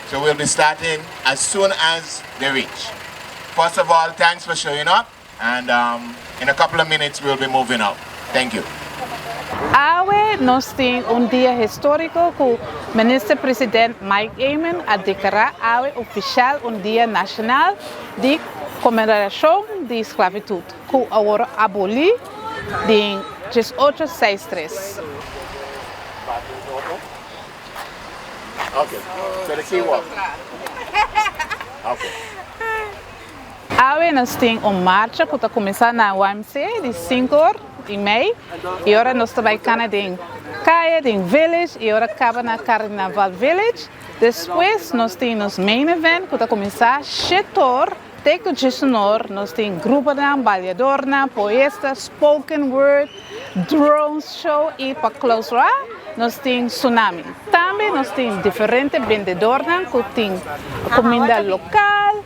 So we'll be starting as soon as they reach. First of all, thanks for showing up, and in a couple of minutes we'll be moving out. Thank you. Hoy nos tem dia histórico que o ministro-presidente Mike Eamon a declarar hoy oficial dia nacional de comemoração de esclavitud, que agora aboli em 1863. Okay, so the key word. Okay. Hoy nós temos marcha que está começando na UMC de 5 de maio e agora nós trabalhamos em Caia, em Village e agora acaba na Carnaval Village. Depois nós temos o main event que está começando setor Teco de sonor, nós temos grupo de bailador, poeta, spoken word, drone show e para close nós temos tsunami. Também nós temos diferentes vendedores que têm comida local,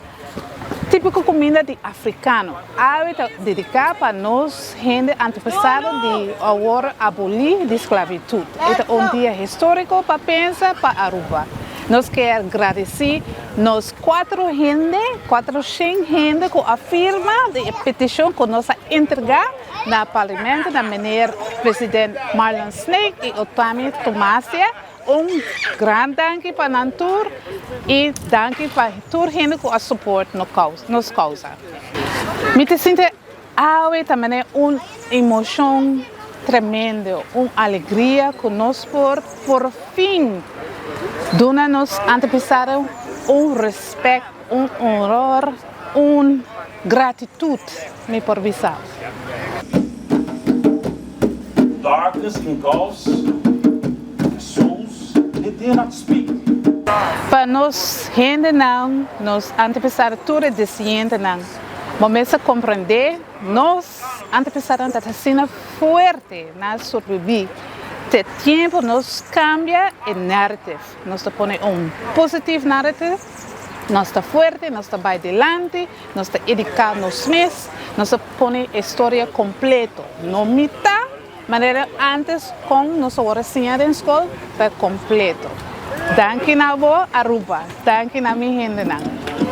típico comida de africano. Hábito dedicado para nós, gente antepassada de agora abolir a esclavitud. É dia histórico para pensar para Aruba. Nós queremos agradecer nós 400 gente que afirma a petição que nós entregar no parlamento da maneira presidente Marlon Snake e Otami Tomásia. Grande danke para Nantur e danke para toda gente que a suporta nos causa. Me sinto hoje também uma emoção tremenda, uma alegria que nós por fim dona-nos antepassaram respeito, honor, gratitude me por visão. Darkness engulfs souls they dare not speak. Para nós, gente não, nos antepassaram tudo de ciência não. Mas compreender, nós antepassaram está sendo forte na sobreviver. De tempo nos cambia o narrativo, nós põe positivo narrativo, nós está forte, nós está vai delante, nós está educar nos mesmos, nós põe a história completa, não mitad, maneira antes com nós oração em escola, para completo. Danke na vo Aruba, danke na minha gente.